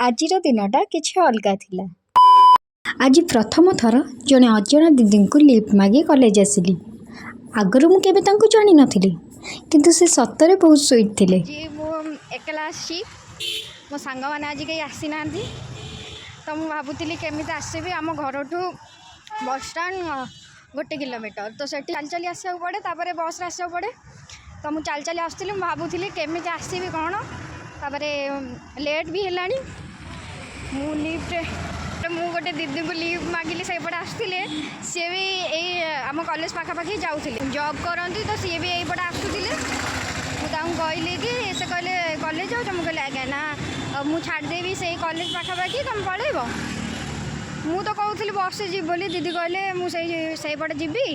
आजिर दिनटा किछि अलगा थिला। आज प्रथम थर जड़े अजणा दीदी को लिफ्ट मागी कॉलेज आसिली। आगरू मु केबे तांको जानि नथिली, किंतु से सतरे बहुत स्वीट थिले। जी मु एकला आसी मो सांग माने आज कहीं आसी ना, तो मु भाबुतिली केमिति आसीबी आम घर ठू बस स्टैंड 1 किलोमीटर, तो सेठी चल चली आसक पड़े, तापर बस रे आसक पड़े। तो मु चल चली आसुली, मु भाबुतिली केमिति आसीबी कौन, तापर लेट भी हेलानी। मु लिफ्ट मु गोटे दीदी को लिफ्ट मागिली, से पटे आसुले, सी भी यही आम कॉलेज पाखापाखि जाऊले, जॉब करती, तो सी भी यहीपटे आसुले। मुझे कहली कि से कहले कॉलेज जाऊँ, मुझे कहले आज्ञा ना मुझे छाड़देवी से कॉलेज पाखापाखि तुम पलैब। मु तो कहूली बस से जीव बोली, दीदी कहले मुझे पटे जीवी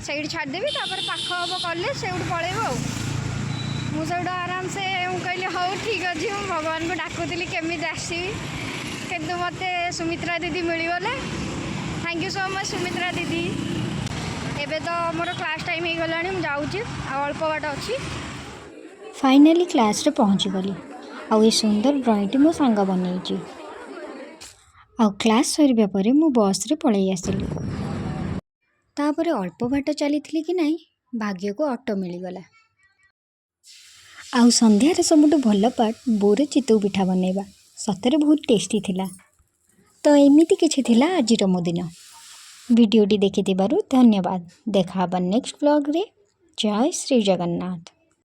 से छाड़देवी, तापर पाख हम कॉलेज से पलैब। मुझे आराम से कहली हाँ ठीक अच्छे, मुझे भगवान को डाकुली केमी आसबि, किंतु मत सुमित्रा दीदी मिलगले। Thank you so much Sumitra दीदी। एबे तो मोर क्लास टाइम हो गलानी, मुझे जाऊँगी अल्प बाट अच्छी। फाइनाली क्लास रे पहुँची गली। आउ ये सुंदर ड्रॉइंग मो सांग बनई। आउ क्लास सरिबा परे मु बस रे पळै आसिली। तापरे अल्प बाट चली कि नहीं, भाग्य को ऑटो मिलगला। आउ संध्यारे सबुठु भल पार्ट बोरे चितौ पिठा बनैबा, सतरे बहुत टेस्टी थिला। तो एमिति किछि थिला आजिर मो दिन। वीडियोटी देखिथिबारु धन्यवाद। देखा नेक्स्ट व्लॉग रे। जय श्री जगन्नाथ।